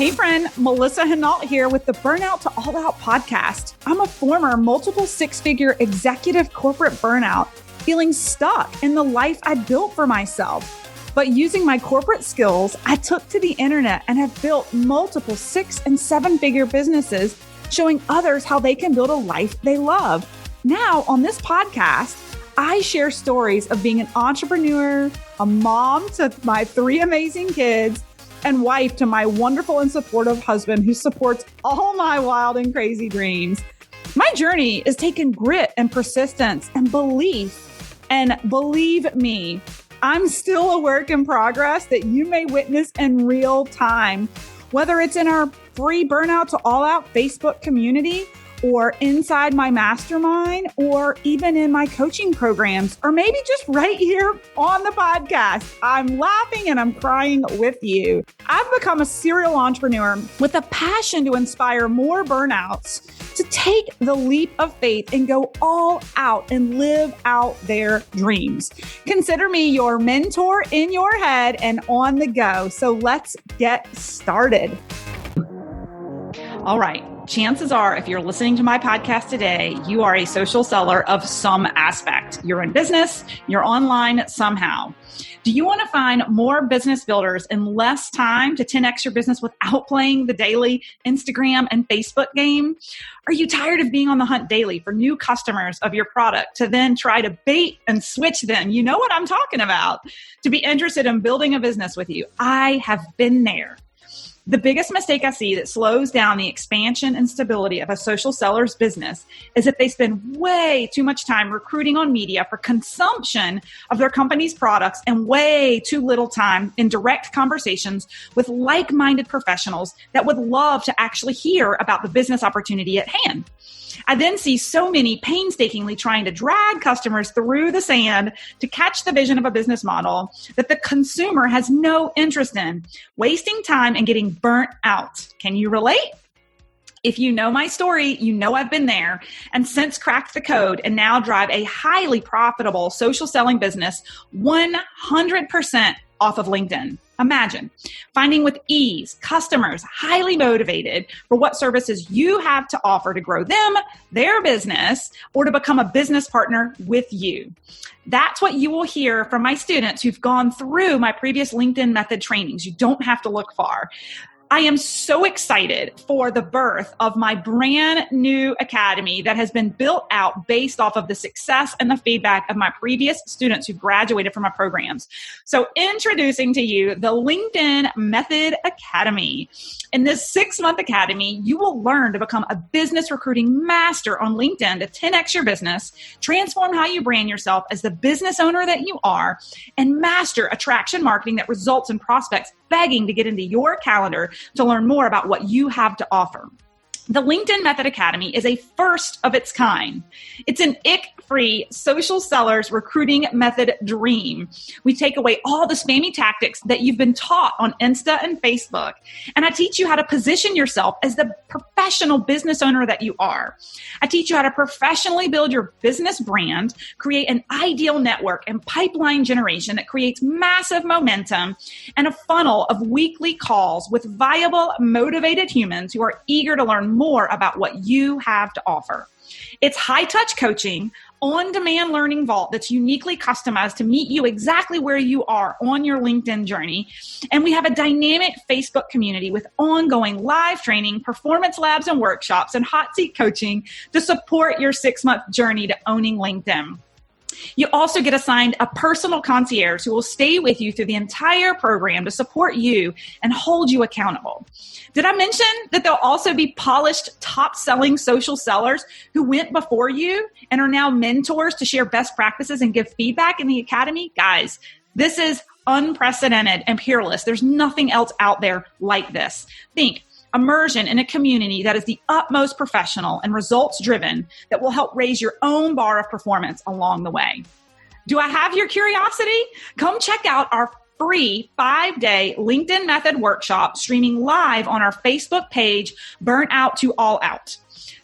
Hey friend, Melissa Henault here with the Burnout to All Out podcast. I'm a former multiple six-figure executive corporate burnout, feeling stuck in the life I built for myself. But using my corporate skills, I took to the internet and have built multiple 6- and 7-figure businesses, showing others how they can build a life they love. Now, on this podcast, I share stories of being an entrepreneur, a mom to my 3 amazing kids, and wife to my wonderful and supportive husband who supports all my wild and crazy dreams. My journey is taking grit and persistence and belief. And believe me, I'm still a work in progress that you may witness in real time, whether it's in our free Burnout to All Out Facebook community, or inside my mastermind, or even in my coaching programs, or maybe just right here on the podcast. I'm laughing and I'm crying with you. I've become a serial entrepreneur with a passion to inspire more burnouts to take the leap of faith and go all out and live out their dreams. Consider me your mentor in your head and on the go. So let's get started. All right. Chances are, if you're listening to my podcast today, you are a social seller of some aspect. You're in business, you're online somehow. Do you want to find more business builders in less time to 10x your business without playing the daily Instagram and Facebook game? Are you tired of being on the hunt daily for new customers of your product to then try to bait and switch them? You know what I'm talking about. To be interested in building a business with you. I have been there. The biggest mistake I see that slows down the expansion and stability of a social seller's business is that they spend way too much time recruiting on media for consumption of their company's products and way too little time in direct conversations with like-minded professionals that would love to actually hear about the business opportunity at hand. I then see so many painstakingly trying to drag customers through the sand to catch the vision of a business model that the consumer has no interest in, wasting time and getting burnt out. Can you relate? If you know my story, you know I've been there and since cracked the code and now drive a highly profitable social selling business 100% off of LinkedIn. Imagine finding with ease customers highly motivated for what services you have to offer to grow them, their business, or to become a business partner with you. That's what you will hear from my students who've gone through my previous LinkedIn method trainings. You don't have to look far. I am so excited for the birth of my brand new academy that has been built out based off of the success and the feedback of my previous students who graduated from my programs. So introducing to you the LinkedIn Method Academy. In this 6-month academy, you will learn to become a business recruiting master on LinkedIn to 10x your business, transform how you brand yourself as the business owner that you are, and master attraction marketing that results in prospects begging to get into your calendar to learn more about what you have to offer. The LinkedIn Method Academy is a first of its kind. It's an ick-free social sellers recruiting method dream. We take away all the spammy tactics that you've been taught on Insta and Facebook, and I teach you how to position yourself as the professional business owner that you are. I teach you how to professionally build your business brand, create an ideal network and pipeline generation that creates massive momentum, and a funnel of weekly calls with viable, motivated humans who are eager to learn more about what you have to offer. It's high-touch coaching, on-demand learning vault that's uniquely customized to meet you exactly where you are on your LinkedIn journey. And we have a dynamic Facebook community with ongoing live training, performance labs and workshops, and hot seat coaching to support your 6-month journey to owning LinkedIn. You also get assigned a personal concierge who will stay with you through the entire program to support you and hold you accountable. Did I mention that there'll also be polished, top-selling social sellers who went before you and are now mentors to share best practices and give feedback in the academy? Guys, this is unprecedented and peerless. There's nothing else out there like this. Think immersion in a community that is the utmost professional and results-driven that will help raise your own bar of performance along the way. Do I have your curiosity? Come check out our free 5-day LinkedIn Method workshop streaming live on our Facebook page, Burnout to All Out.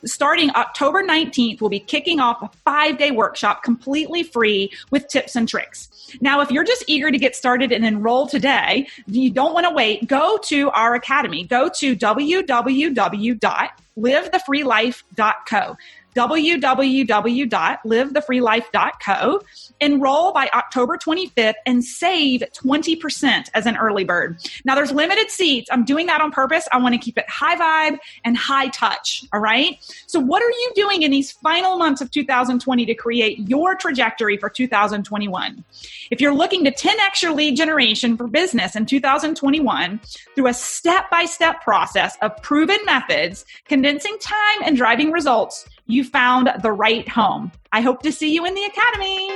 starting October 19th, we'll be kicking off a 5-day workshop completely free with tips and tricks. Now, if you're just eager to get started and enroll today, you don't want to wait, go to our academy. Go to www.livethefreelife.co. www.livethefreelife.co. Enroll by October 25th and save 20% as an early bird. Now, there's limited seats. I'm doing that on purpose. I want to keep it high vibe and high touch. All right. So what are you doing in these final months of 2020 to create your trajectory for 2021? If you're looking to 10x your lead generation for business in 2021 through a step-by-step process of proven methods, condensing time and driving results, you found the right home. I hope to see you in the academy.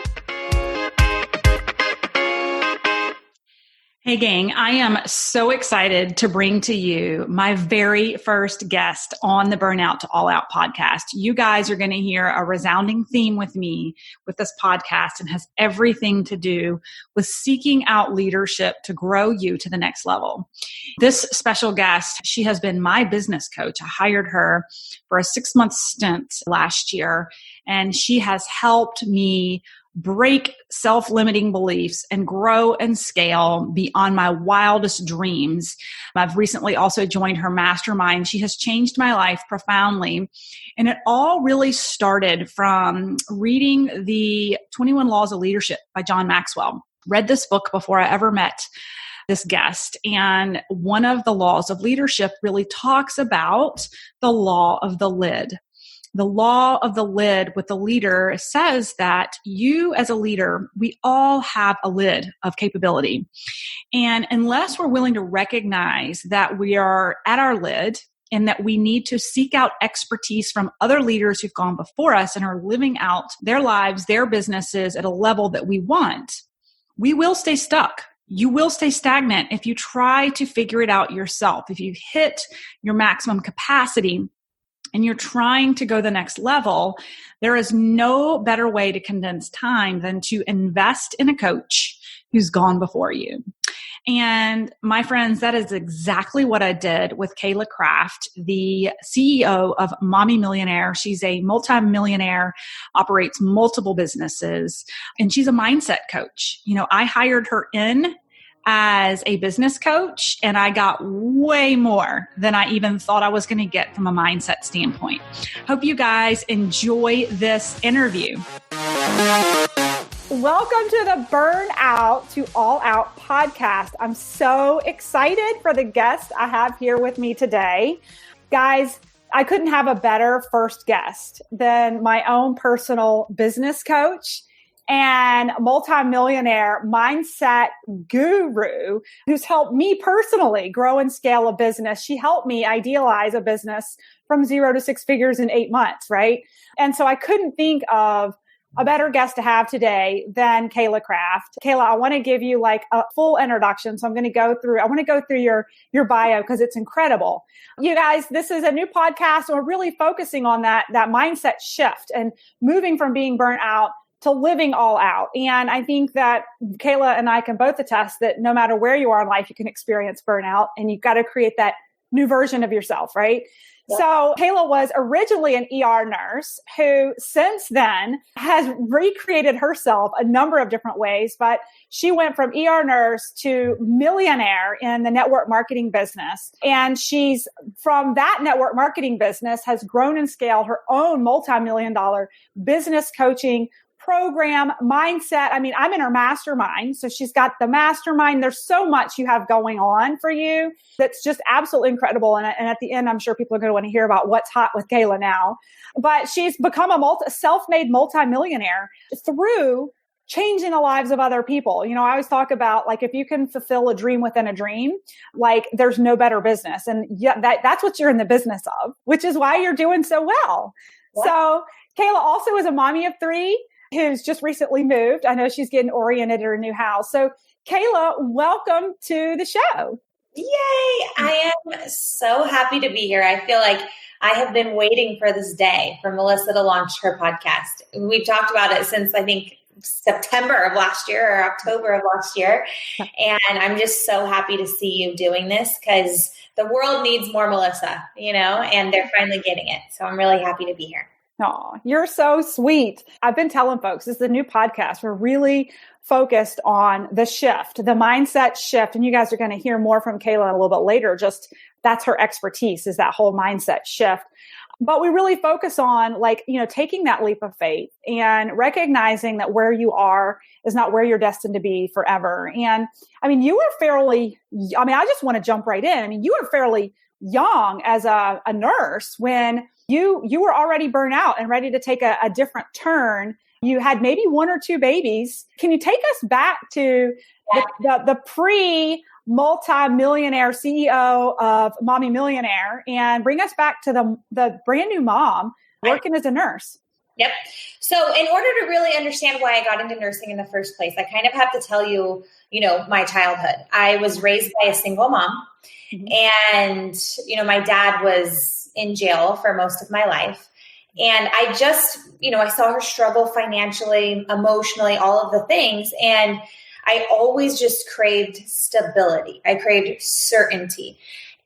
Hey gang, I am so excited to bring to you my very first guest on the Burnout to All Out podcast. You guys are going to hear a resounding theme with me with this podcast, and has everything to do with seeking out leadership to grow you to the next level. This special guest, she has been my business coach. I hired her for a 6-month stint last year, and she has helped me break self-limiting beliefs and grow and scale beyond my wildest dreams. I've recently also joined her mastermind. She has changed my life profoundly. And it all really started from reading the 21 Laws of Leadership by John Maxwell. Read this book before I ever met this guest. And one of the laws of leadership really talks about the law of the lid. The law of the lid with the leader says that you as a leader, we all have a lid of capability. And unless we're willing to recognize that we are at our lid and that we need to seek out expertise from other leaders who've gone before us and are living out their lives, their businesses at a level that we want, we will stay stuck. You will stay stagnant if you try to figure it out yourself. If you hit your maximum capacity and you're trying to go the next level, there is no better way to condense time than to invest in a coach who's gone before you. And my friends, that is exactly what I did with Cayla Craft, the CEO of Mommy Millionaire. She's a multi-millionaire, operates multiple businesses, and she's a mindset coach. You know, I hired her in as a business coach, and I got way more than I even thought I was going to get from a mindset standpoint. Hope you guys enjoy this interview. Welcome to the Burnout to All Out podcast. I'm so excited for the guest I have here with me today. Guys, I couldn't have a better first guest than my own personal business coach and multimillionaire mindset guru who's helped me personally grow and scale a business. She helped me idealize a business from 0 to 6 figures in 8 months, right? And so I couldn't think of a better guest to have today than Cayla Craft. Cayla, I want to give you like a full introduction. So I want to go through your bio because it's incredible. You guys, this is a new podcast, and we're really focusing on that mindset shift and moving from being burnt out to living all out. And I think that Cayla and I can both attest that no matter where you are in life, you can experience burnout, and you've got to create that new version of yourself, right? Yep. So Cayla was originally an ER nurse who since then has recreated herself a number of different ways, but she went from ER nurse to millionaire in the network marketing business. And she's from that network marketing business has grown and scaled her own multi-million-dollar business coaching program, mindset. I mean, I'm in her mastermind. So she's got the mastermind. There's so much you have going on for you that's just absolutely incredible. And at the end, I'm sure people are going to want to hear about what's hot with Cayla now. But she's become a self-made multimillionaire through changing the lives of other people. You know, I always talk about like, if you can fulfill a dream within a dream, like there's no better business. And yeah, that's what you're in the business of, which is why you're doing so well. What? So Cayla also is a mommy of 3. Who's just recently moved. I know she's getting oriented in her new house. So Cayla, welcome to the show. Yay. I am so happy to be here. I feel like I have been waiting for this day for Melissa to launch her podcast. We've talked about it since I think September of last year or October of last year. And I'm just so happy to see you doing this because the world needs more Melissa, and they're finally getting it. So I'm really happy to be here. Oh, you're so sweet. I've been telling folks, this is a new podcast. We're really focused on the shift, the mindset shift. And you guys are going to hear more from Cayla a little bit later. Just that's her expertise, is that whole mindset shift. But we really focus on taking that leap of faith and recognizing that where you are is not where you're destined to be forever. And you were I just want to jump right in. You were fairly young as a nurse when you were already burnt out and ready to take a different turn. You had maybe 1 or 2 babies. Can you take us back to the pre-multi-millionaire CEO of Mommy Millionaire and bring us back to the brand new mom working as a nurse? Yep. So in order to really understand why I got into nursing in the first place, I kind of have to tell you, my childhood. I was raised by a single mom. Mm-hmm. And, my dad was in jail for most of my life. And I just, I saw her struggle financially, emotionally, all of the things. And I always just craved stability. I craved certainty.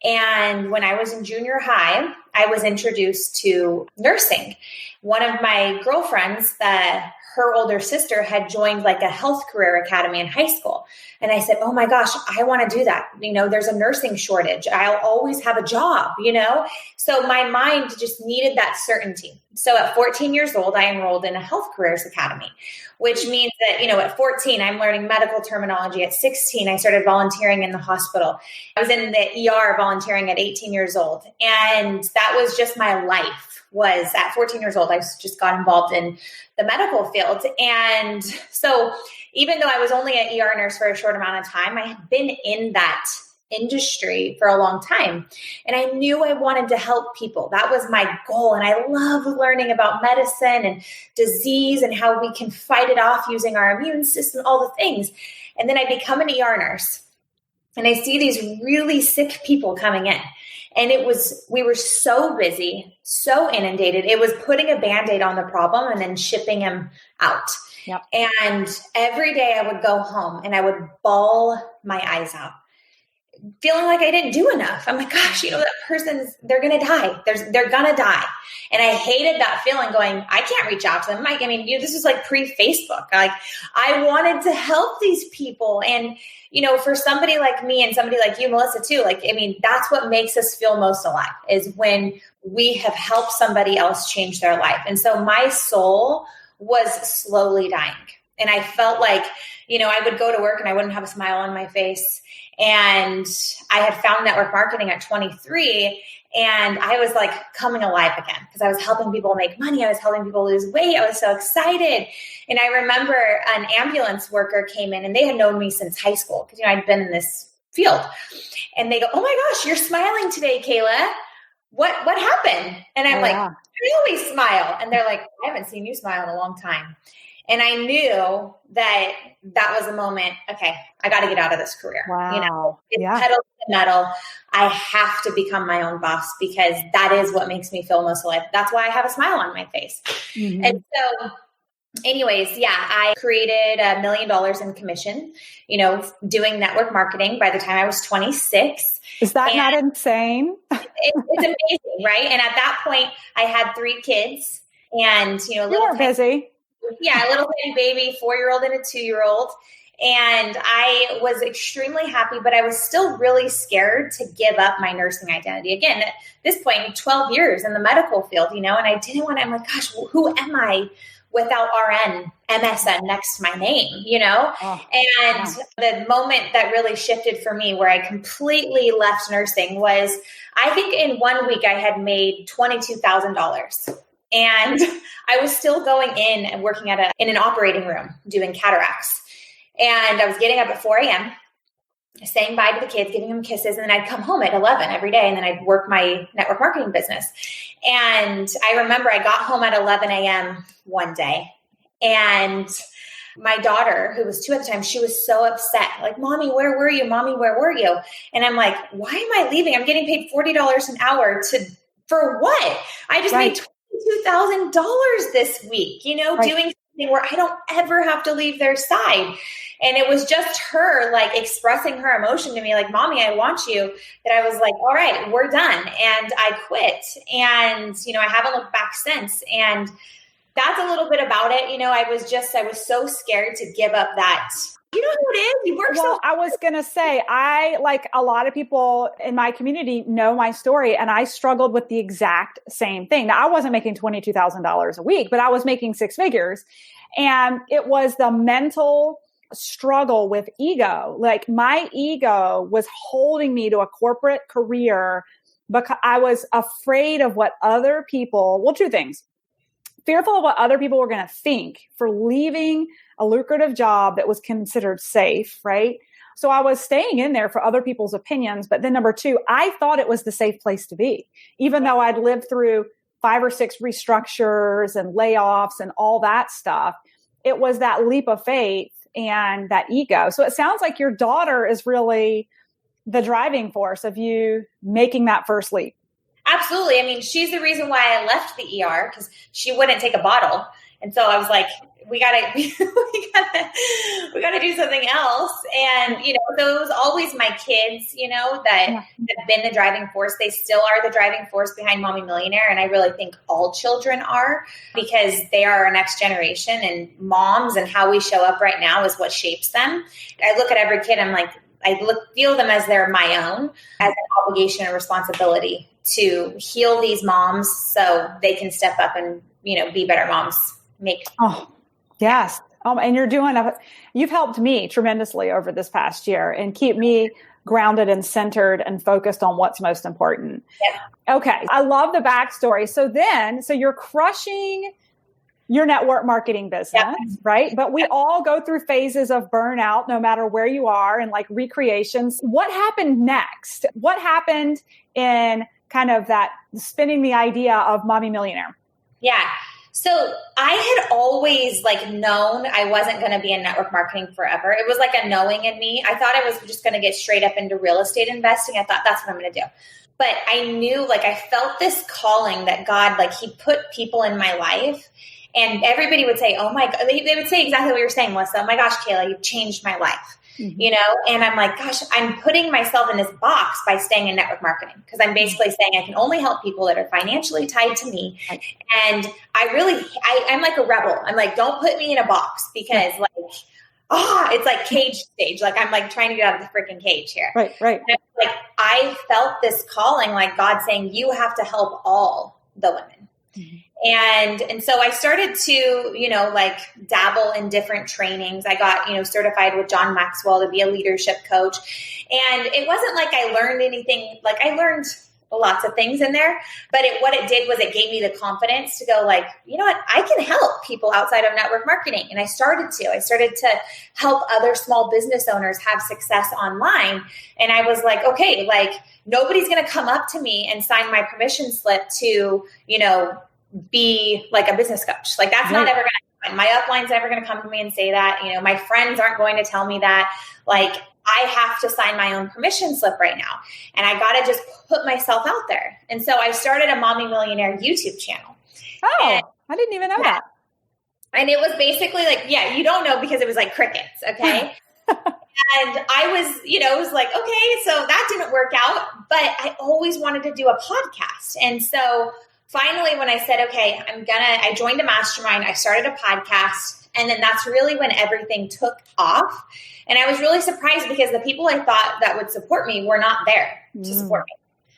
And when I was in junior high, I was introduced to nursing. One of my girlfriends, her older sister had joined a health career academy in high school. And I said, oh my gosh, I want to do that. There's a nursing shortage. I'll always have a job, So my mind just needed that certainty. So at 14 years old, I enrolled in a health careers academy, which means that, at 14, I'm learning medical terminology. At 16, I started volunteering in the hospital. I was in the ER volunteering at 18 years old. And that was just my life. Was at 14 years old, I just got involved in the medical field. And so even though I was only an ER nurse for a short amount of time, I had been in that industry for a long time. And I knew I wanted to help people. That was my goal. And I love learning about medicine and disease and how we can fight it off using our immune system, all the things. And then I become an ER nurse and I see these really sick people coming in. And we were so busy, so inundated. It was putting a Band-Aid on the problem and then shipping him out. Yep. And every day I would go home and I would bawl my eyes out, feeling like I didn't do enough. I'm like, gosh, that they're going to die. They're going to die. And I hated that feeling going, I can't reach out to them. This is pre-Facebook. I wanted to help these people. And, for somebody like me and somebody like you, Melissa, too, that's what makes us feel most alive is when we have helped somebody else change their life. And so my soul was slowly dying. And I felt like, I would go to work and I wouldn't have a smile on my face. And I had found network marketing at 23 and I was coming alive again because I was helping people make money. I was helping people lose weight. I was so excited. And I remember an ambulance worker came in and they had known me since high school because, I'd been in this field and they go, oh my gosh, you're smiling today, Cayla. What happened? And I'm I always smile. And they're like, I haven't seen you smile in a long time. And I knew that was a moment, okay, I got to get out of this career. Wow. It's pedal to the metal. I have to become my own boss because that is what makes me feel most alive. That's why I have a smile on my face. Mm-hmm. And so anyways, I created $1 million in commission, doing network marketing by the time I was 26. Is that not insane? It's amazing, right? And at that point, I had 3 kids and, you were busy. Yeah, a little tiny baby, 4-year-old and a 2-year-old. And I was extremely happy, but I was still really scared to give up my nursing identity. Again, at this point, 12 years in the medical field, and I didn't want to, I'm like, gosh, who am I without RN, MSN next to my name, The moment that really shifted for me where I completely left nursing was, I think in 1 week I had made $22,000. And I was still going in and working in an operating room doing cataracts. And I was getting up at 4 a.m., saying bye to the kids, giving them kisses. And then I'd come home at 11 every day. And then I'd work my network marketing business. And I remember I got home at 11 a.m. one day. And my daughter, who was 2 at the time, she was so upset. Like, Mommy, where were you? Mommy, where were you? And I'm like, why am I leaving? I'm getting paid $40 an hour for what? I just made $22,000 this week, doing something where I don't ever have to leave their side. And it was just her like expressing her emotion to me, like, Mommy, I want you, that I was like, all right, we're done. And I quit. And, I haven't looked back since. And that's a little bit about it. I was so scared to give up that. You know who it is? You work so hard. I was going to say, I, like a lot of people in my community, know my story, and I struggled with the exact same thing. Now, I wasn't making $22,000 a week, but I was making six figures. And it was the mental struggle with ego. Like my ego was holding me to a corporate career because I was afraid of what other people, well, two things. Fearful of what other people were going to think for leaving a lucrative job that was considered safe, right? So I was staying in there for other people's opinions. But then number two, I thought it was the safe place to be, even though I'd lived through 5 or 6 restructures and layoffs and all that stuff. It was that leap of faith and that ego. So it sounds like your daughter is really the driving force of you making that first leap. Absolutely. I mean, she's the reason why I left the ER, because she wouldn't take a bottle. And so I was like, we gotta do something else. And, so it was always my kids, that have been the driving force. They still are the driving force behind Mommy Millionaire. And I really think all children are, because they are our next generation, and moms and how we show up right now is what shapes them. I look at every kid, I'm like, feel them as they're my own, as an obligation and responsibility to heal these moms so they can step up and, be better moms. Yes. And you've helped me tremendously over this past year and keep me grounded and centered and focused on what's most important. Yeah. Okay. I love the backstory. So you're crushing your network marketing business, right? But we all go through phases of burnout, no matter where you are, and like recreations. What happened next? What happened in kind of that spinning the idea of Mommy Millionaire? Yeah. So I had always known I wasn't going to be in network marketing forever. It was like a knowing in me. I thought I was just going to get straight up into real estate investing. I thought that's what I'm going to do. But I knew, I felt this calling that God, he put people in my life. And everybody would say, oh my God, they would say exactly what you're saying, Melissa. Oh my gosh, Cayla, you've changed my life. And I'm like, gosh, I'm putting myself in this box by staying in network marketing, because I'm basically saying I can only help people that are financially tied to me. And I'm like a rebel. I'm like, don't put me in a box, because it's like cage stage. I'm trying to get out of the freaking cage here. Right. And I felt this calling, God saying, you have to help all the women. Mm-hmm. And so I started to, dabble in different trainings. I got, certified with John Maxwell to be a leadership coach. And it wasn't like I learned anything. I learned lots of things in there, but what it did was it gave me the confidence to go you know what, I can help people outside of network marketing. And I started to help other small business owners have success online. And I was like, okay, nobody's going to come up to me and sign my permission slip to, be a business coach. That's not ever going to happen. My upline's never going to come to me and say that. My friends aren't going to tell me that. I have to sign my own permission slip right now. And I got to just put myself out there. And so I started a Mommy Millionaire YouTube channel. Oh, I didn't even know that. And it was basically you don't know, because it was crickets. Okay. And I was, it was okay, so that didn't work out, but I always wanted to do a podcast. And so finally, when I said, okay, I joined a mastermind, I started a podcast, and then that's really when everything took off. And I was really surprised, because the people I thought that would support me were not there to support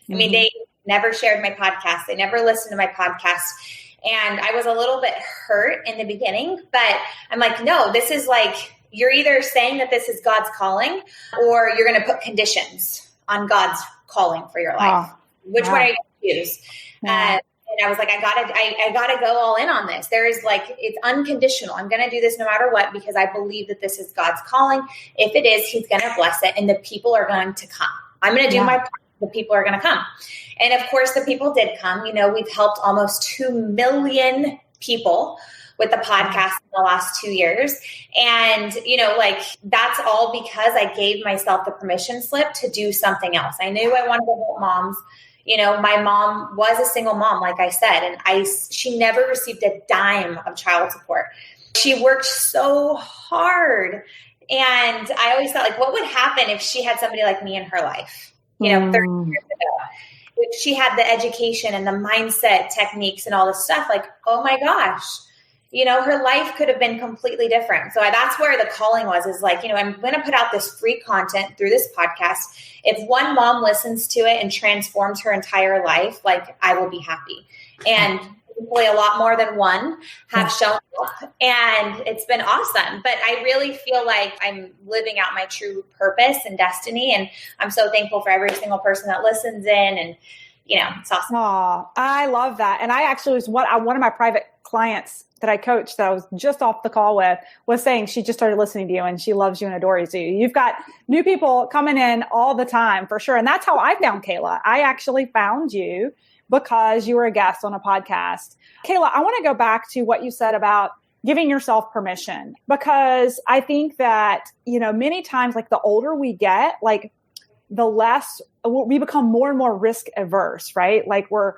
me. I mean, they never shared my podcast. They never listened to my podcast. And I was a little bit hurt in the beginning, but I'm like, no, this is you're either saying that this is God's calling, or you're going to put conditions on God's calling for your life. Which one are you going to choose? And I was like, I gotta go all in on this. There is it's unconditional. I'm going to do this no matter what, because I believe that this is God's calling. If it is, he's going to bless it. And the people are going to come. I'm going to do my part. The people are going to come. And of course the people did come. We've helped almost 2 million people with the podcast in the last 2 years. And, that's all because I gave myself the permission slip to do something else. I knew I wanted to help moms. My mom was a single mom, like I said, and she never received a dime of child support. She worked so hard. And I always thought, like, what would happen if she had somebody like me in her life, 30 years ago? If she had the education and the mindset techniques and all this stuff, like, oh my gosh, her life could have been completely different. So that's where the calling was, is like, I'm going to put out this free content through this podcast. If one mom listens to it and transforms her entire life, like, I will be happy. And hopefully a lot more than one have shown up, and it's been awesome. But I really feel like I'm living out my true purpose and destiny. And I'm so thankful for every single person that listens in, and, it's awesome. Oh, I love that. And I actually was one of my private clients that I coached that I was just off the call with was saying she just started listening to you and she loves you and adores you. You've got new people coming in all the time for sure. And that's how I found Cayla. I actually found you because you were a guest on a podcast. Cayla, I want to go back to what you said about giving yourself permission, because I think that, many times, like, the older we get, like, the less we become more and more risk averse, right? Like, we're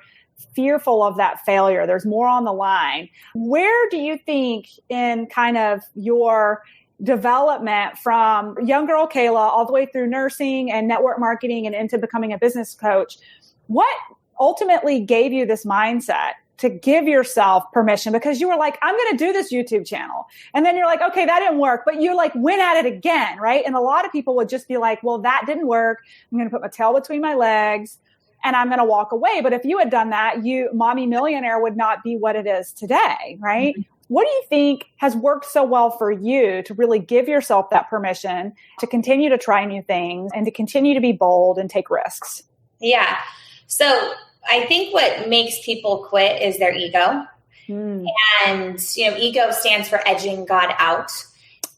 fearful of that failure. There's more on the line. Where do you think in kind of your development from young girl Cayla all the way through nursing and network marketing and into becoming a business coach, what ultimately gave you this mindset to give yourself permission? Because you were like, I'm going to do this YouTube channel. And then you're like, okay, that didn't work, but you like went at it again, right? And a lot of people would just be like, well, that didn't work. I'm going to put my tail between my legs and I'm going to walk away. But if you had done that, Mommy Millionaire would not be what it is today, right? Mm-hmm. What do you think has worked so well for you to really give yourself that permission to continue to try new things and to continue to be bold and take risks? Yeah. So I think what makes people quit is their ego. And, ego stands for edging God out.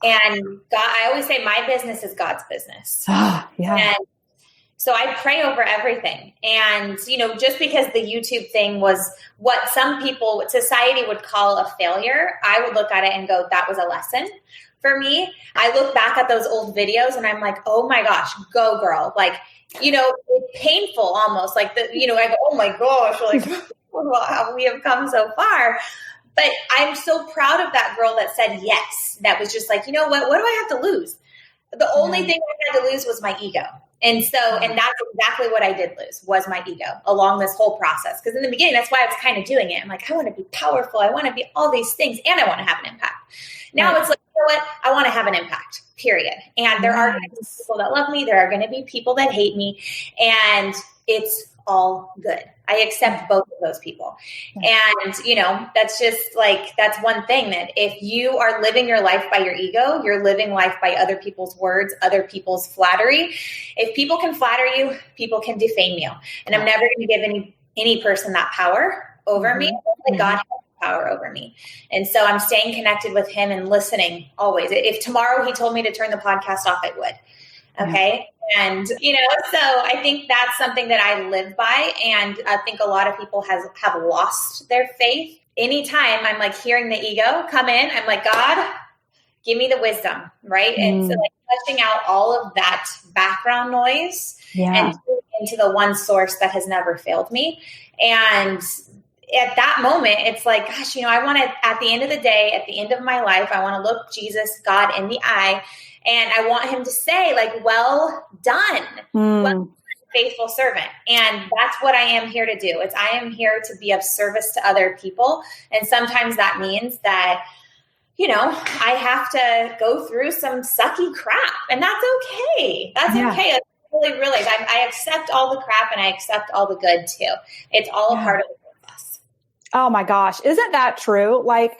And God, I always say my business is God's business. Yeah. And so I pray over everything. And, just because the YouTube thing was what society would call a failure, I would look at it and go, that was a lesson for me. I look back at those old videos and I'm like, oh my gosh, go girl. Like, it's painful almost, like I go, oh my gosh, like, wow, we have come so far. But I'm so proud of that girl that said yes. That was just like, what do I have to lose? The only thing I had to lose was my ego. And that's exactly what I did lose, was my ego along this whole process. Because in the beginning, that's why I was kind of doing it. I'm like, I want to be powerful. I want to be all these things. And I want to have an impact. Now it's like, what? I want to have an impact, period. And there are going to be people that love me. There are going to be people that hate me. And it's all good. I accept both of those people. And, that's just like, that's one thing, that if you are living your life by your ego, you're living life by other people's words, other people's flattery. If people can flatter you, people can defame you. And I'm never going to give any person that power over me. Like God has power over me. And so I'm staying connected with him and listening always. If tomorrow he told me to turn the podcast off, I would. Okay. And, so I think that's something that I live by. And I think a lot of people have lost their faith. Anytime I'm like hearing the ego come in, I'm like, God, give me the wisdom. Right. And so like flushing out all of that background noise and into the one source that has never failed me. And at that moment, it's like, gosh, I want to, at the end of the day, at the end of my life, I want to look Jesus, God, in the eye. And I want him to say, like, well done, well done, faithful servant. And that's what I am here to do. I am here to be of service to other people. And sometimes that means that, I have to go through some sucky crap. And that's okay. That's okay. I really realize I accept all the crap and I accept all the good too. It's all a part of the process. Oh my gosh. Isn't that true? Like,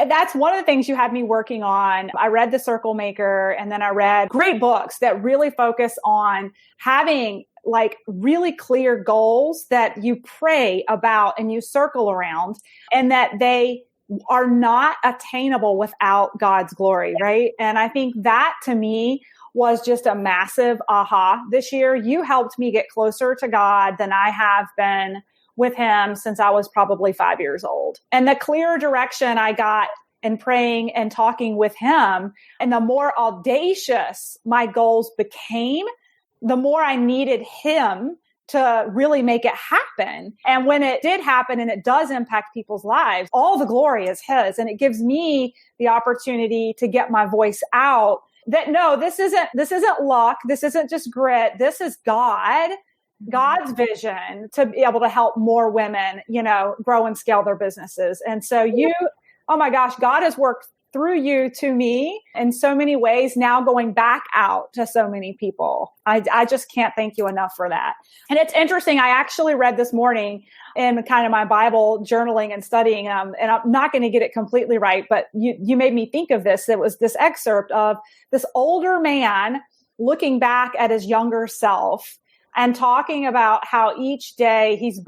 that's one of the things you had me working on. I read The Circle Maker, and then I read great books that really focus on having like really clear goals that you pray about and you circle around, and that they are not attainable without God's glory, right? And I think that to me was just a massive aha this year. You helped me get closer to God than I have been with him since I was probably 5 years old. And the clearer direction I got in praying and talking with him, and the more audacious my goals became, the more I needed him to really make it happen. And when it did happen and it does impact people's lives, all the glory is his. And it gives me the opportunity to get my voice out that no, this isn't luck. This isn't just grit. This is God's vision to be able to help more women, grow and scale their businesses. And so oh my gosh, God has worked through you to me in so many ways, now going back out to so many people. I just can't thank you enough for that. And it's interesting. I actually read this morning in kind of my Bible journaling and studying, and I'm not going to get it completely right, but you made me think of this. It was this excerpt of this older man looking back at his younger self and talking about how each day he's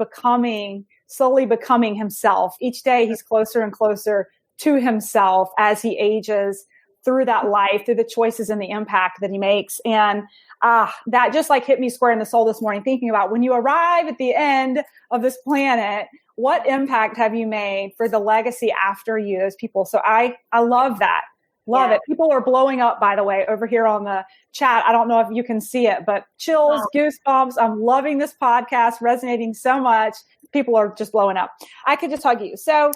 slowly becoming himself. Each day he's closer and closer to himself as he ages through that life, through the choices and the impact that he makes. And that just like hit me square in the soul this morning, thinking about when you arrive at the end of this planet, what impact have you made for the legacy after you as people? So I love that. Love it. People are blowing up, by the way, over here on the chat. I don't know if you can see it, but chills, goosebumps. I'm loving this podcast, resonating so much. People are just blowing up. I could just hug you. So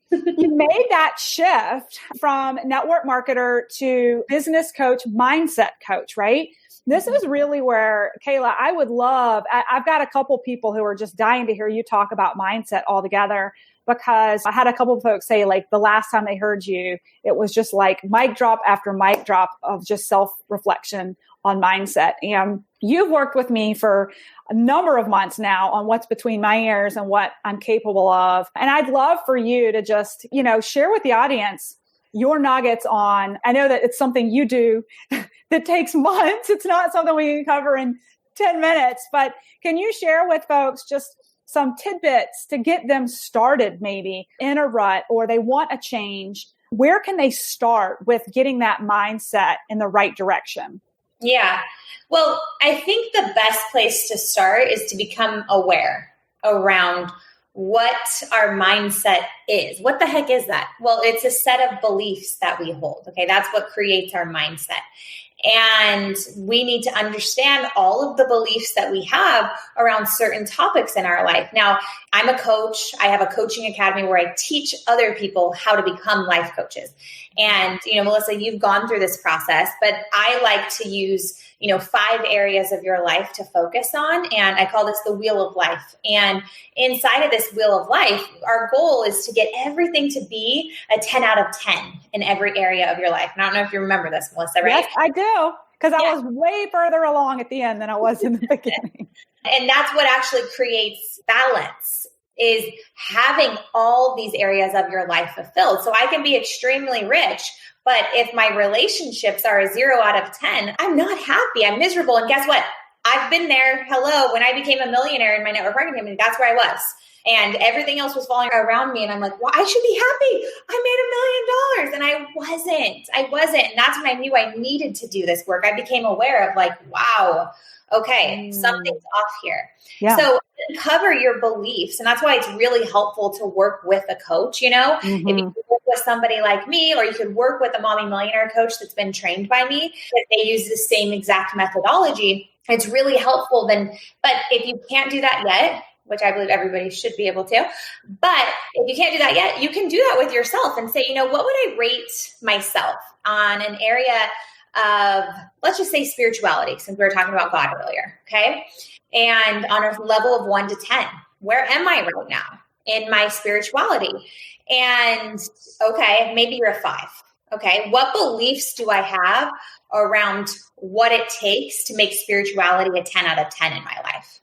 you made that shift from network marketer to business coach, mindset coach, right? This is really where, Cayla, I've got a couple people who are just dying to hear you talk about mindset altogether, because I had a couple of folks say, like, the last time they heard you, it was just like mic drop after mic drop of just self-reflection on mindset. And you've worked with me for a number of months now on what's between my ears and what I'm capable of. And I'd love for you to just, share with the audience your nuggets on, I know that it's something you do that takes months. It's not something we can cover in 10 minutes, but can you share with folks just some tidbits to get them started maybe in a rut, or they want a change? Where can they start with getting that mindset in the right direction? Yeah. Well, I think the best place to start is to become aware around what our mindset is. What the heck is that? Well, it's a set of beliefs that we hold. Okay. That's what creates our mindset. And we need to understand all of the beliefs that we have around certain topics in our life. Now, I'm a coach. I have a coaching academy where I teach other people how to become life coaches. And, Melissa, you've gone through this process, but I like to use, 5 areas of your life to focus on. And I call this the wheel of life. And inside of this wheel of life, our goal is to get everything to be a 10 out of 10 in every area of your life. And I don't know if you remember this, Melissa, right? Yes, I do. Because I was way further along at the end than I was in the beginning. And that's what actually creates balance, is having all these areas of your life fulfilled. So I can be extremely rich, but if my relationships are a 0 out of 10, I'm not happy. I'm miserable. And guess what? I've been there. Hello. When I became a millionaire in my network marketing company, that's where I was. And everything else was falling around me. And I'm like, well, I should be happy. I made $1 million. And I wasn't. And that's when I knew I needed to do this work. I became aware of like, wow, okay, something's off here. Yeah. So uncover your beliefs. And that's why it's really helpful to work with a coach. If you work with somebody like me, or you could work with a Mommy Millionaire coach that's been trained by me, if they use the same exact methodology, it's really helpful then. But if you can't do that yet, which I believe everybody should be able to, but if you can't do that yet, you can do that with yourself and say, what would I rate myself on an area of, let's just say, spirituality, since we were talking about God earlier, okay? And on a level of 1 to 10, where am I right now in my spirituality? And okay, maybe you're a 5. Okay, what beliefs do I have around what it takes to make spirituality a 10 out of 10 in my life?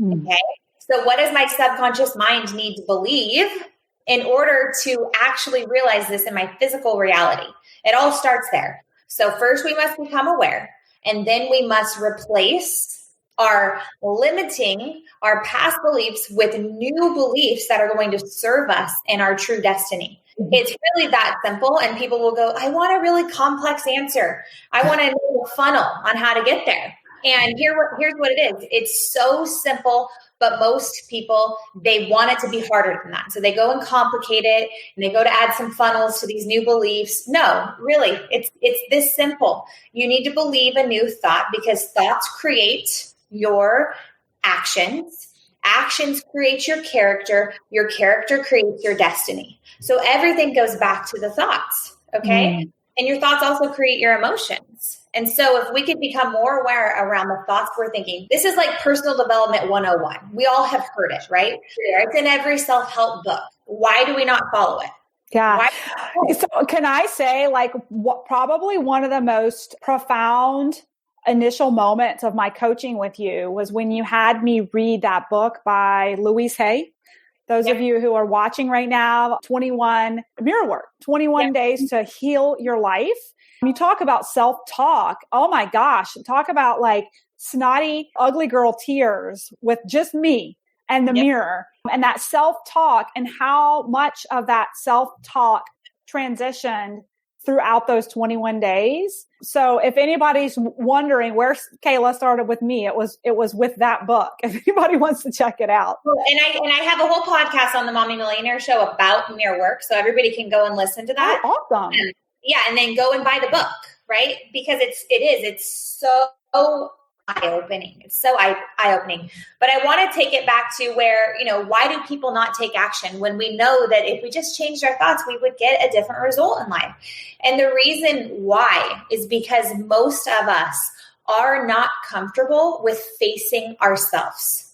Okay, so what does my subconscious mind need to believe in order to actually realize this in my physical reality? It all starts there. So first we must become aware, and then we must replace our past beliefs with new beliefs that are going to serve us in our true destiny. It's really that simple. And people will go, I want a really complex answer. I want to know a funnel on how to get there. And here's what it is. It's so simple, but most people, they want it to be harder than that. So they go and complicate it, and they go to add some funnels to these new beliefs. No, really, it's this simple. You need to believe a new thought, because thoughts create your actions. Actions create your character. Your character creates your destiny. So everything goes back to the thoughts. Okay. And your thoughts also create your emotions. And so if we could become more aware around the thoughts we're thinking, this is like personal development 101. We all have heard it, right? It's in every self-help book. Why do we not follow it? Yeah. So can I say, like, probably one of the most profound initial moments of my coaching with you was when you had me read that book by Louise Hay. Those of you who are watching right now, 21 Mirror Work, 21 days to heal your life. You talk about self-talk. Oh my gosh. Talk about like snotty, ugly girl tears with just me and the mirror, and that self-talk, and how much of that self-talk transitioned throughout those 21 days. So if anybody's wondering where Cayla started with me, it was with that book. If anybody wants to check it out. And I have a whole podcast on the Mommy Millionaire show about mirror work. So everybody can go and listen to that. Oh, awesome. And then go and buy the book, right? Because it's so eye-opening. It's so eye-opening. But I want to take it back to where, why do people not take action when we know that if we just changed our thoughts, we would get a different result in life? And the reason why is because most of us are not comfortable with facing ourselves.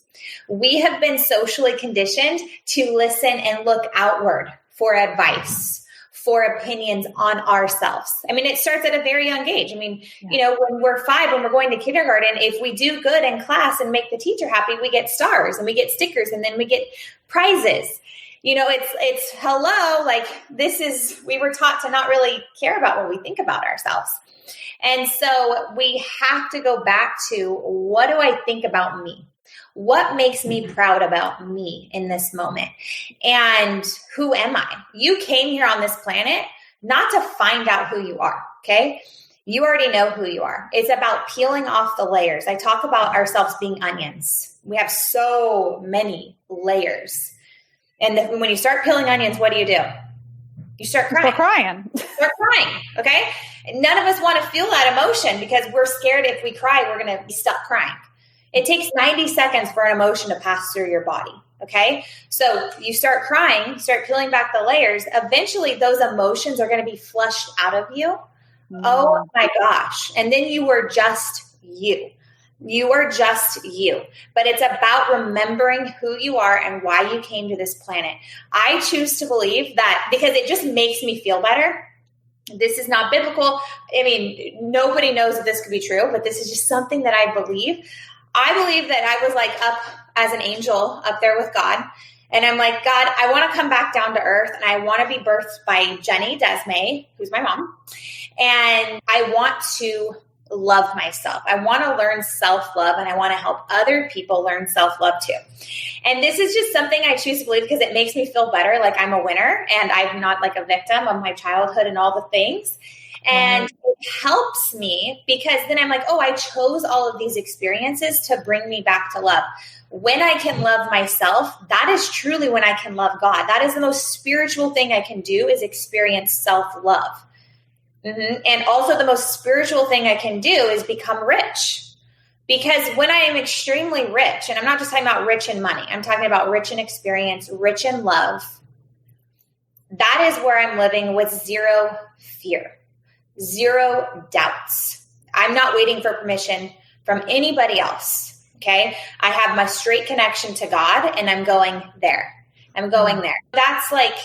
We have been socially conditioned to listen and look outward for advice, for opinions on ourselves. I mean, it starts at a very young age. I mean, when we're 5, when we're going to kindergarten, if we do good in class and make the teacher happy, we get stars and we get stickers and then we get prizes. It's hello, like we were taught to not really care about what we think about ourselves. And so we have to go back to, what do I think about me? What makes me proud about me in this moment? And who am I? You came here on this planet not to find out who you are, okay? You already know who you are. It's about peeling off the layers. I talk about ourselves being onions. We have so many layers. And when you start peeling onions, what do? You start crying. Start crying, okay? None of us want to feel that emotion because we're scared if we cry, we're going to be stuck crying. It takes 90 seconds for an emotion to pass through your body. Okay. So you start crying, start peeling back the layers. Eventually those emotions are going to be flushed out of you. Oh my gosh. And then you were just you. You are just you. But it's about remembering who you are and why you came to this planet. I choose to believe that because it just makes me feel better. This is not biblical. I mean, nobody knows if this could be true, but this is just something that I believe. I believe that I was like up as an angel up there with God. And I'm like, God, I want to come back down to earth and I want to be birthed by Jenny Desmay, who's my mom. And I want to love myself. I want to learn self-love and I want to help other people learn self-love too. And this is just something I choose to believe because it makes me feel better. Like I'm a winner and I'm not like a victim of my childhood and all the things. And it helps me because then I'm like, oh, I chose all of these experiences to bring me back to love. When I can love myself, that is truly when I can love God. That is the most spiritual thing I can do is experience self-love. And also the most spiritual thing I can do is become rich. Because when I am extremely rich, and I'm not just talking about rich in money, I'm talking about rich in experience, rich in love, that is where I'm living with zero fear. Zero doubts. I'm not waiting for permission from anybody else. Okay. I have my straight connection to God and I'm going there. I'm going there. That's like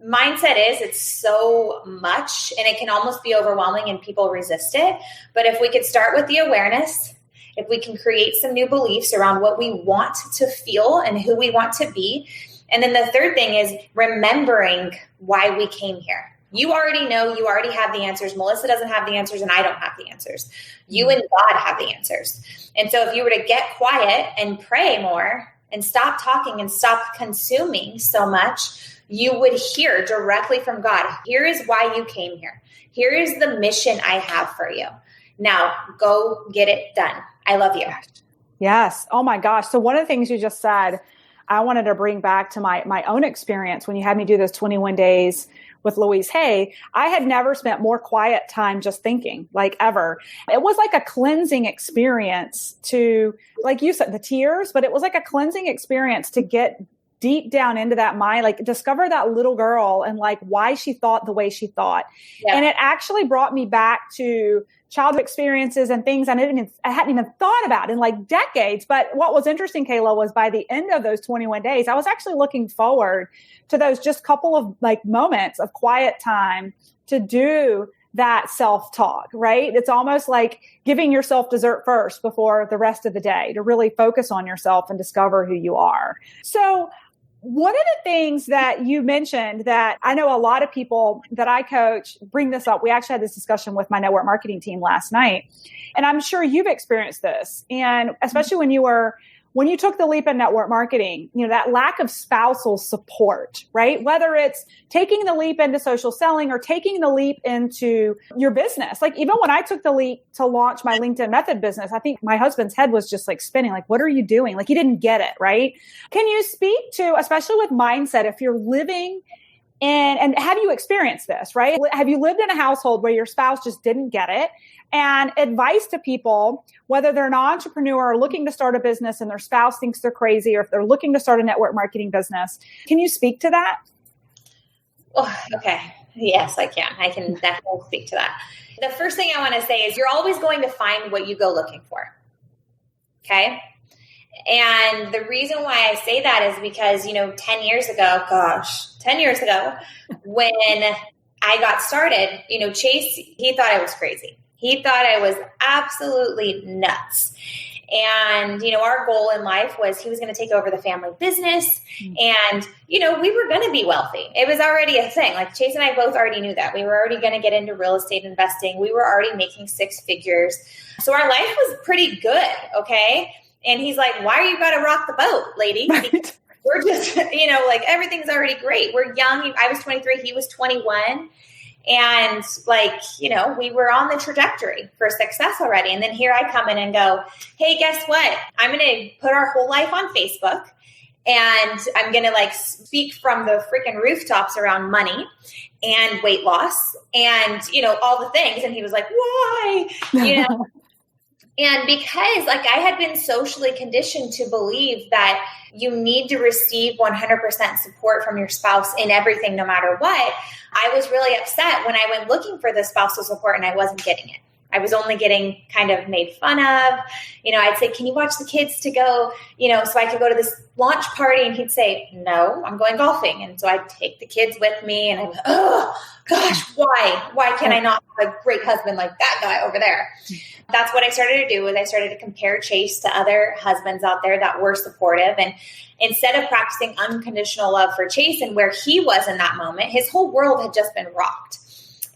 mindset is it's so much and it can almost be overwhelming and people resist it. But if we could start with the awareness, if we can create some new beliefs around what we want to feel and who we want to be. And then the third thing is remembering why we came here. You already know, you already have the answers. Melissa doesn't have the answers and I don't have the answers. You and God have the answers. And so if you were to get quiet and pray more and stop talking and stop consuming so much, you would hear directly from God. Here is why you came here. Here is the mission I have for you. Now go get it done. I love you. Yes. Oh my gosh. So one of the things you just said, I wanted to bring back to my own experience when you had me do those 21 days with Louise Hay, I had never spent more quiet time just thinking, like ever. It was like a cleansing experience to, like you said, the tears, but it was like a cleansing experience to get deep down into that mind, like discover that little girl and like why she thought the way she thought. Yeah. And it actually brought me back to childhood experiences and things I hadn't even thought about in like decades. But what was interesting, Cayla, was by the end of those 21 days, I was actually looking forward to those just couple of like moments of quiet time to do that self-talk, right? It's almost like giving yourself dessert first before the rest of the day to really focus on yourself and discover who you are. So one of the things that you mentioned that I know a lot of people that I coach bring this up. We actually had this discussion with my network marketing team last night, and I'm sure you've experienced this. And especially when you took the leap in network marketing, that lack of spousal support, right? Whether it's taking the leap into social selling or taking the leap into your business. Like even when I took the leap to launch my LinkedIn Method business, I think my husband's head was just like spinning, like, what are you doing? Like he didn't get it, right? Can you speak to, especially with mindset, if you're living and have you experienced this, right? Have you lived in a household where your spouse just didn't get it? And advice to people, whether they're an entrepreneur or looking to start a business and their spouse thinks they're crazy, or if they're looking to start a network marketing business. Can you speak to that? Oh, okay. Yes, I can. I can definitely speak to that. The first thing I want to say is you're always going to find what you go looking for. Okay. And the reason why I say that is because, 10 years ago, when I got started, Chase, he thought I was crazy. He thought I was absolutely nuts. And, our goal in life was he was going to take over the family business. And, we were going to be wealthy. It was already a thing. Like Chase and I both already knew that. We were already going to get into real estate investing. We were already making six figures. So our life was pretty good. Okay. And he's like, why are you got to rock the boat, lady? Right. We're just, like everything's already great. We're young. I was 23. He was 21. And we were on the trajectory for success already. And then here I come in and go, hey, guess what? I'm going to put our whole life on Facebook. And I'm going to speak from the freaking rooftops around money and weight loss and, all the things. And he was like, why? And because I had been socially conditioned to believe that you need to receive 100% support from your spouse in everything, no matter what, I was really upset when I went looking for the spousal support and I wasn't getting it. I was only getting kind of made fun of. I'd say, can you watch the kids to go, so I could go to this launch party? And he'd say, no, I'm going golfing. And so I'd take the kids with me and I'd be, oh gosh, why? Why can I not have a great husband like that guy over there? That's what I started to do. I started to compare Chase to other husbands out there that were supportive. And instead of practicing unconditional love for Chase and where he was in that moment, his whole world had just been rocked.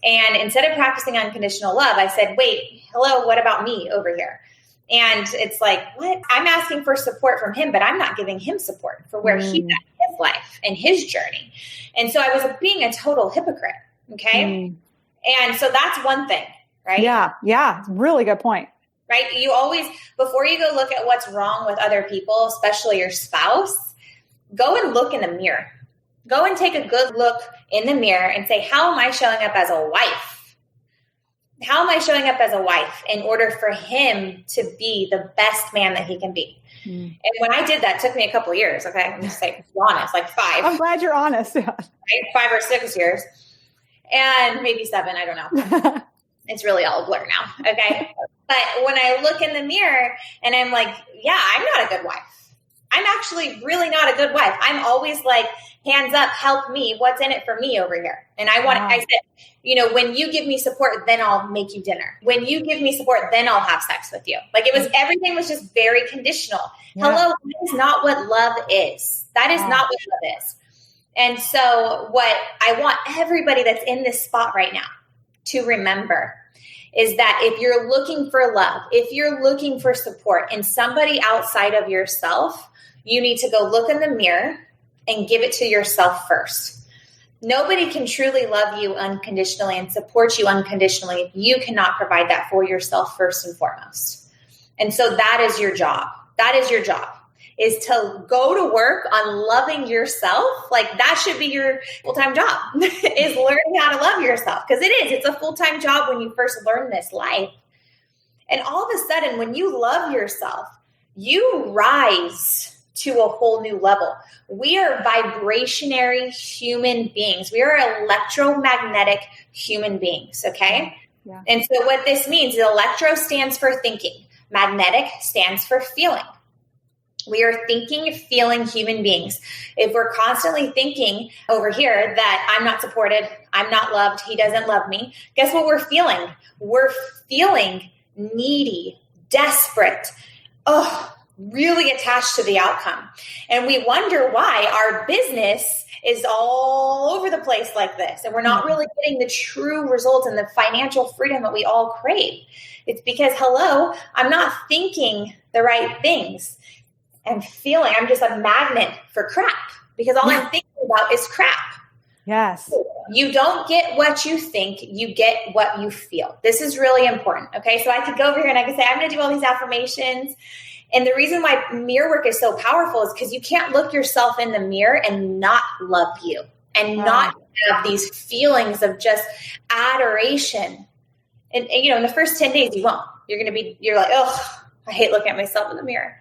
And instead of practicing unconditional love, I said, wait, hello, what about me over here? And it's like, what? I'm asking for support from him, but I'm not giving him support for where he's at in his life and his journey. And so I was being a total hypocrite. Okay. And so that's one thing, right? Yeah. Really good point. Right. You always, before you go look at what's wrong with other people, especially your spouse, go and look in the mirror. Go and take a good look in the mirror and say, how am I showing up as a wife? How am I showing up as a wife in order for him to be the best man that he can be? And when I did that, it took me a couple of years. Okay. I'm just be honest, 5. I'm glad you're honest. Yeah. Right? 5 or 6 years and maybe 7. I don't know. It's really all a blur now. Okay. But when I look in the mirror and I'm like, yeah, I'm not a good wife. I'm actually really not a good wife. I'm always like, hands up, help me. What's in it for me over here? And I said, when you give me support, then I'll make you dinner. When you give me support, then I'll have sex with you. Everything was just very conditional. Yeah. Hello, that is not what love is. That is not what love is. And so what I want everybody that's in this spot right now to remember is that if you're looking for love, if you're looking for support in somebody outside of yourself, you need to go look in the mirror and give it to yourself first. Nobody can truly love you unconditionally and support you unconditionally if you cannot provide that for yourself first and foremost. And so that is your job. That is your job. is to go to work on loving yourself. Like that should be your full-time job is learning how to love yourself. Because it's a full-time job when you first learn this life. And all of a sudden, when you love yourself, you rise to a whole new level. We are vibrationary human beings. We are electromagnetic human beings. Okay. Yeah. And so what this means is electro stands for thinking. Magnetic stands for feeling. We are thinking, feeling human beings. If we're constantly thinking over here that I'm not supported, I'm not loved, he doesn't love me, guess what we're feeling? We're feeling needy, desperate, really attached to the outcome. And we wonder why our business is all over the place like this. And we're not really getting the true results and the financial freedom that we all crave. It's because, I'm not thinking the right things and feeling. I'm just a magnet for crap because all I'm thinking about is crap. Yes. You don't get what you think, you get what you feel. This is really important. Okay. So I could go over here and I could say, I'm going to do all these affirmations. And the reason why mirror work is so powerful is because you can't look yourself in the mirror and not love you and not have these feelings of just adoration. And in the first 10 days, you won't. You're like, I hate looking at myself in the mirror.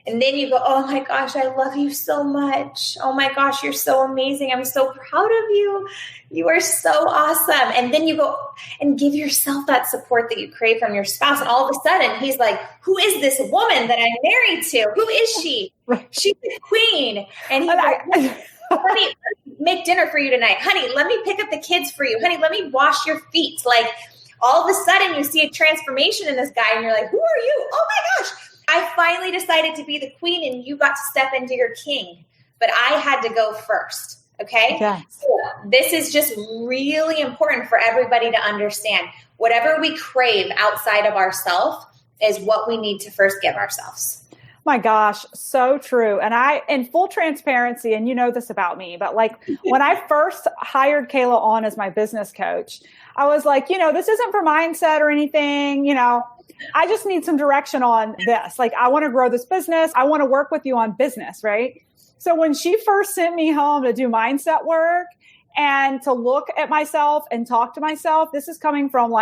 And then you go, oh my gosh, I love you so much. Oh my gosh, you're so amazing. I'm so proud of you. You are so awesome. And then you go and give yourself that support that you crave from your spouse. And all of a sudden he's like, who is this woman that I'm married to? Who is she? She's the queen. And he's like, honey, make dinner for you tonight. Honey, let me pick up the kids for you. Honey, let me wash your feet. Like all of a sudden you see a transformation in this guy and you're like, who are you? Oh my gosh. I finally decided to be the queen and you got to step into your king, but I had to go first. Okay. Yeah. So this is just really important for everybody to understand. Whatever we crave outside of ourselves is what we need to first give ourselves. My gosh, so true. And in full transparency, and you know this about me, but like when I first hired Cayla on as my business coach, I was like, this isn't for mindset or anything, I just need some direction on this. Like, I want to grow this business. I want to work with you on business, right? So when she first sent me home to do mindset work and to look at myself and talk to myself, this is coming from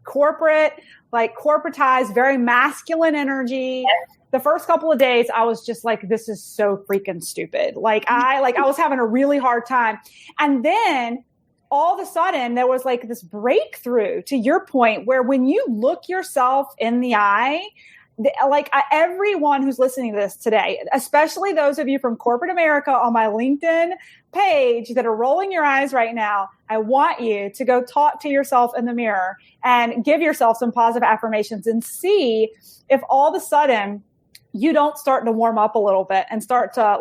corporatized, very masculine energy. The first couple of days, I was just like, this is so freaking stupid. I was having a really hard time. And then all of a sudden there was like this breakthrough, to your point, where when you look yourself in the eye, everyone who's listening to this today, especially those of you from corporate America on my LinkedIn page that are rolling your eyes right now, I want you to go talk to yourself in the mirror and give yourself some positive affirmations and see if all of a sudden you don't start to warm up a little bit and start to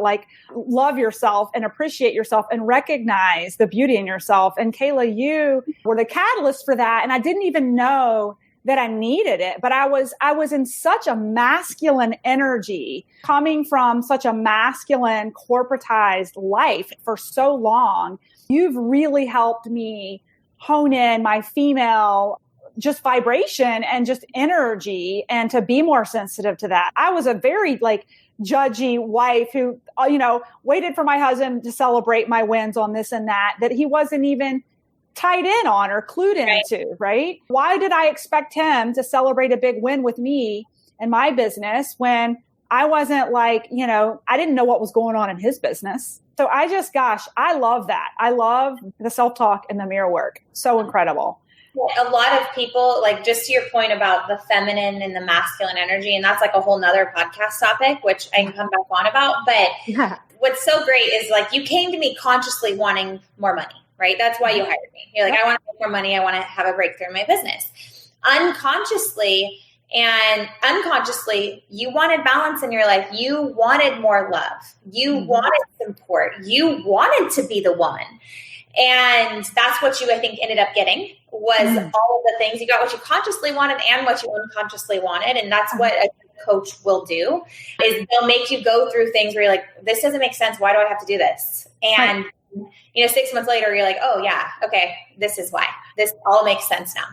love yourself and appreciate yourself and recognize the beauty in yourself. And Cayla, you were the catalyst for that. And I didn't even know that I needed it, but I was in such a masculine energy coming from such a masculine corporatized life for so long. You've really helped me hone in my female just vibration and just energy and to be more sensitive to that. I was a very judgy wife who, waited for my husband to celebrate my wins on this and that he wasn't even tied in on or clued into, right? Why did I expect him to celebrate a big win with me and my business when I wasn't I didn't know what was going on in his business. So I love that. I love the self-talk and the mirror work. So incredible. A lot of people, just to your point about the feminine and the masculine energy, and that's a whole nother podcast topic, which I can come back on about. But what's so great is you came to me consciously wanting more money, right? That's why you hired me. You're I want to make more money. I want to have a breakthrough in my business. Unconsciously and unconsciously, you wanted balance in your life. You wanted more love. You wanted support. You wanted to be the woman. And that's what you, I think, ended up getting was all of the things. You got what you consciously wanted and what you unconsciously wanted. And that's what a coach will do, is they'll make you go through things where you're like, this doesn't make sense. Why do I have to do this? And, 6 months later, you're like, oh yeah, okay, this is why. This all makes sense now.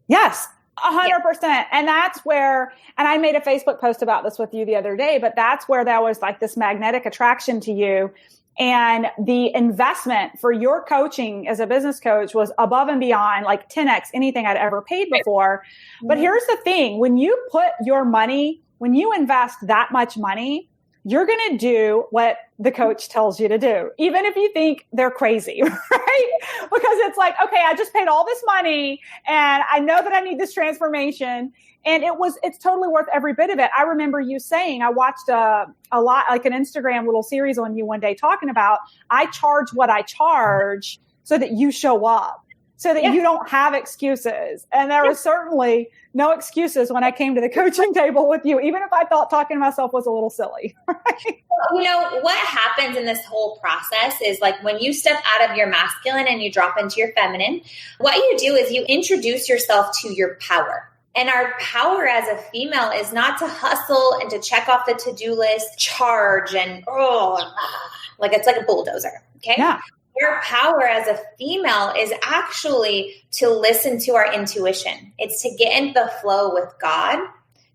Yes. 100%. And that's where, and I made a Facebook post about this with you the other day, but that's where there was like this magnetic attraction to you. And the investment for your coaching as a business coach was above and beyond, like 10x anything I'd ever paid before. But here's the thing, when you put your money, when you invest that much money, you're going to do what the coach tells you to do, even if you think they're crazy, right? Because it's like, okay, I just paid all this money and I know that I need this transformation. And it's totally worth every bit of it. I remember you saying, I watched a lot, like an Instagram little series on you one day talking about, I charge what I charge so that you show up, so that you don't have excuses. And there was certainly no excuses when I came to the coaching table with you, even if I thought talking to myself was a little silly. Right? You know, what happens in this whole process is like when you step out of your masculine and you drop into your feminine, what you do is you introduce yourself to your power. And our power as a female is not to hustle and to check off the to-do list, charge, and like it's like a bulldozer. Okay. Yeah. Your power as a female is actually to listen to our intuition. It's to get into the flow with God.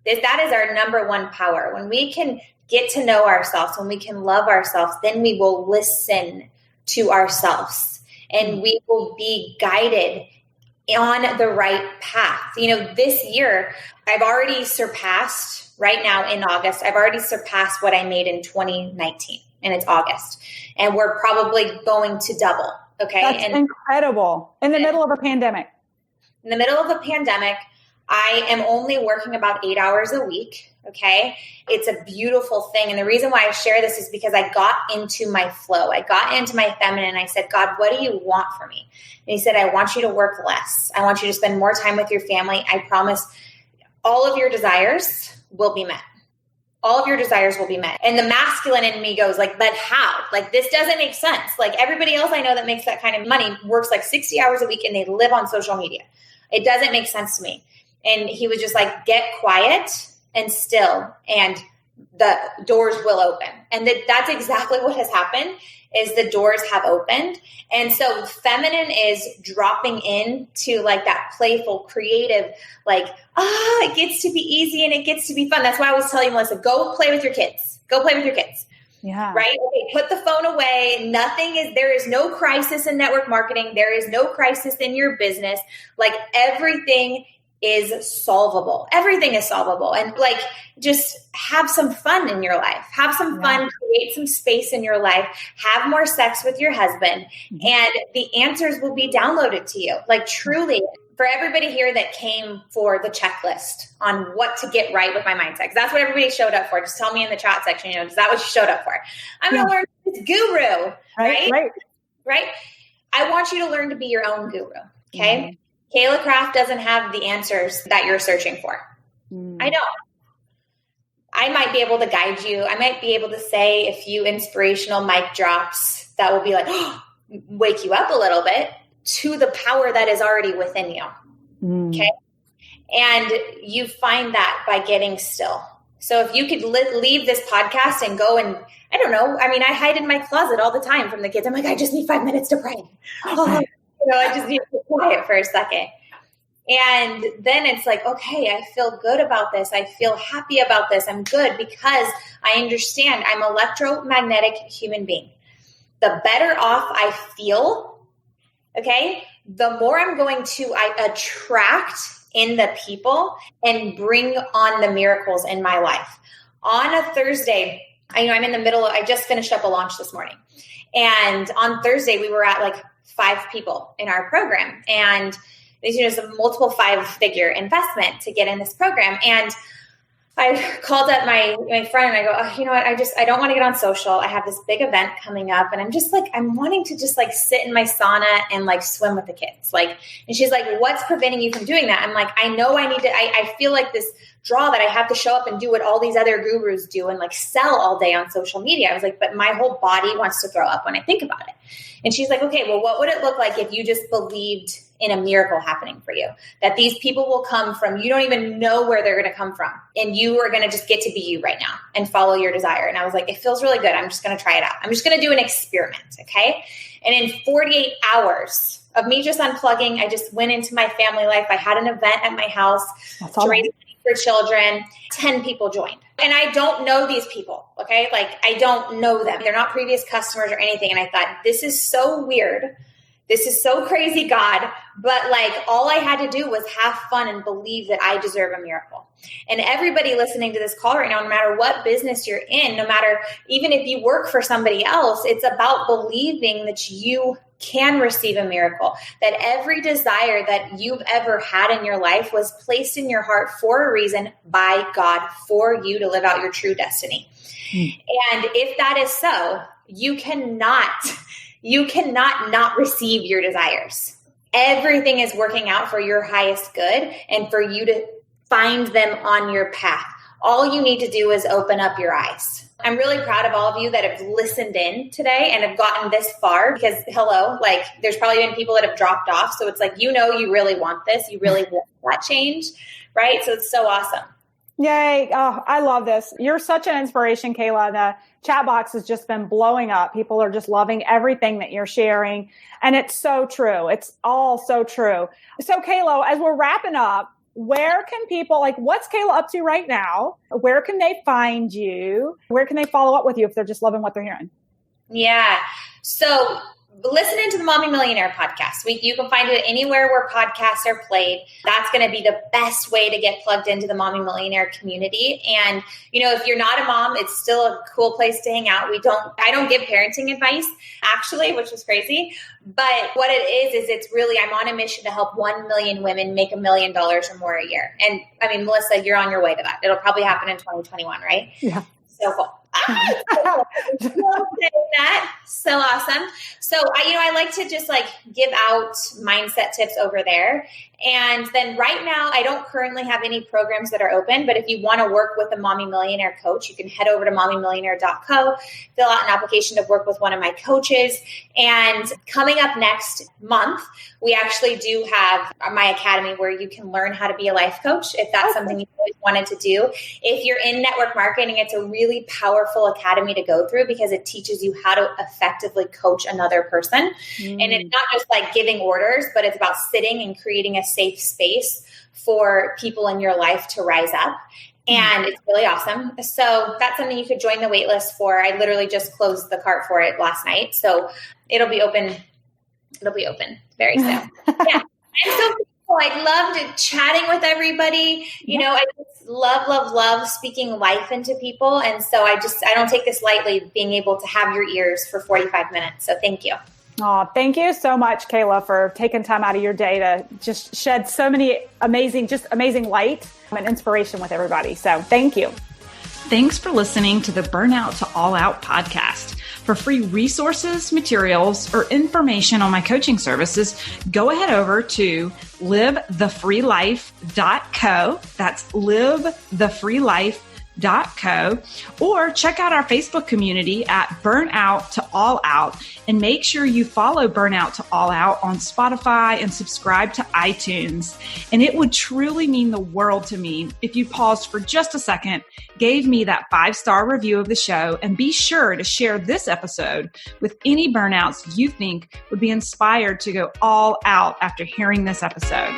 That is our number one power. When we can get to know ourselves, when we can love ourselves, then we will listen to ourselves and we will be guided on the right path. You know, this year, I've already surpassed, right now in August, I've already surpassed what I made in 2019. And it's August. And we're probably going to double. Okay. That's incredible. In the middle of a pandemic. In the middle of a pandemic, I am only working about 8 hours a week. Okay. It's a beautiful thing. And the reason why I share this is because I got into my flow. I got into my feminine. I said, God, what do you want from me? And he said, I want you to work less. I want you to spend more time with your family. I promise all of your desires will be met. All of your desires will be met. And the masculine in me goes like, but how? Like, this doesn't make sense. Like everybody else I know that makes that kind of money works like 60 hours a week and they live on social media. It doesn't make sense to me. And he was just like, get quiet and still, and the doors will open. And that's exactly what has happened, is the doors have opened. And so feminine is dropping into like that playful, creative, like, it gets to be easy and it gets to be fun. That's why I was telling you, Melissa, go play with your kids. Go play with your kids. Yeah. Right? Okay, put the phone away. There is no crisis in network marketing. There is no crisis in your business. Like everything is solvable. Everything is solvable. And like, just have some fun in your life. Have some fun, create some space in your life, have more sex with your husband, and the answers will be downloaded to you. Like truly, for everybody here that came for the checklist on what to get right with my mindset, because that's what everybody showed up for. Just tell me in the chat section, is that what you showed up for? I'm going to learn this guru, right? I want you to learn to be your own guru. Okay. Cayla Craft doesn't have the answers that you're searching for. I don't. I might be able to guide you. I might be able to say a few inspirational mic drops that will be like, wake you up a little bit to the power that is already within you. Okay. And you find that by getting still. So if you could leave this podcast and go and, I don't know, I mean, I hide in my closet all the time from the kids. I'm like, I just need 5 minutes to pray. I just need to be quiet for a second. And then it's like, okay, I feel good about this. I feel happy about this. I'm good because I understand I'm an electromagnetic human being. The better off I feel, okay, the more I'm going to attract in the people and bring on the miracles in my life. On a Thursday, I'm in the middle of, I just finished up a launch this morning. And on Thursday, we were at like 5 people in our program. And it's a multiple 5-figure investment to get in this program. And I called up my friend and I go, you know what? I don't want to get on social. I have this big event coming up and I'm just like, I'm wanting to just like sit in my sauna and like swim with the kids. Like, and she's like, what's preventing you from doing that? I'm like, I know I need to, I feel like this draw that I have to show up and do what all these other gurus do and like sell all day on social media. I was like, but my whole body wants to throw up when I think about it. And she's like, okay, well, what would it look like if you just believed in a miracle happening for you? That these people will come from, you don't even know where they're going to come from. And you are going to just get to be you right now and follow your desire. And I was like, it feels really good. I'm just going to try it out. I'm just going to do an experiment. Okay. And in 48 hours of me just unplugging, I just went into my family life. I had an event at my house to raise money for children. 10 people joined. And I don't know these people, okay? Like, I don't know them. They're not previous customers or anything. And I thought, this is so weird. This is so crazy, God. But like, all I had to do was have fun and believe that I deserve a miracle. And everybody listening to this call right now, no matter what business you're in, no matter, even if you work for somebody else, it's about believing that you can receive a miracle, that every desire that you've ever had in your life was placed in your heart for a reason by God for you to live out your true destiny. And if that is so, you cannot not receive your desires. Everything is working out for your highest good and for you to find them on your path. All you need to do is open up your eyes. I'm really proud of all of you that have listened in today and have gotten this far because like there's probably been people that have dropped off. So it's like, you really want this. You really want that change, right? So it's so awesome. Yay. Oh, I love this. You're such an inspiration, Cayla. The chat box has just been blowing up. People are just loving everything that you're sharing. And it's so true. It's all so true. So Cayla, as we're wrapping up, where can people, what's Cayla up to right now? Where can they find you? Where can they follow up with you if they're just loving what they're hearing? Yeah. So listen to the Mommy Millionaire podcast. You can find it anywhere where podcasts are played. That's going to be the best way to get plugged into the Mommy Millionaire community. And, if you're not a mom, it's still a cool place to hang out. I don't give parenting advice, actually, which is crazy. But what it is it's really, I'm on a mission to help 1 million women make $1 million or more a year. And I mean, Melissa, you're on your way to that. It'll probably happen in 2021, right? Yeah. So cool. That. So awesome. So I like to just give out mindset tips over there. And then right now, I don't currently have any programs that are open, but if you want to work with a Mommy Millionaire coach, you can head over to mommymillionaire.co, fill out an application to work with one of my coaches. And coming up next month, we actually do have my academy where you can learn how to be a life coach if that's something you've always wanted to do. If you're in network marketing, it's a really powerful academy to go through because it teaches you how to effectively coach another person. And it's not just giving orders, but it's about sitting and creating a safe space for people in your life to rise up. And it's really awesome. So that's something you could join the wait list for. I literally just closed the cart for it last night. So it'll be open very soon. Yeah. I'm so grateful. I loved chatting with everybody. I just love speaking life into people. And so I don't take this lightly, being able to have your ears for 45 minutes. So thank you. Oh, thank you so much, Cayla, for taking time out of your day to just shed so many amazing light and inspiration with everybody. So thank you. Thanks for listening to the Burnout to All Out podcast. For free resources, materials, or information on my coaching services, go ahead over to livethefreelife.co. That's livethefreelife.co. Or check out our Facebook community at Burnout to All Out and make sure you follow Burnout to All Out on Spotify and subscribe to iTunes. And it would truly mean the world to me if you paused for just a second, gave me that 5-star review of the show, and be sure to share this episode with any burnouts you think would be inspired to go all out after hearing this episode.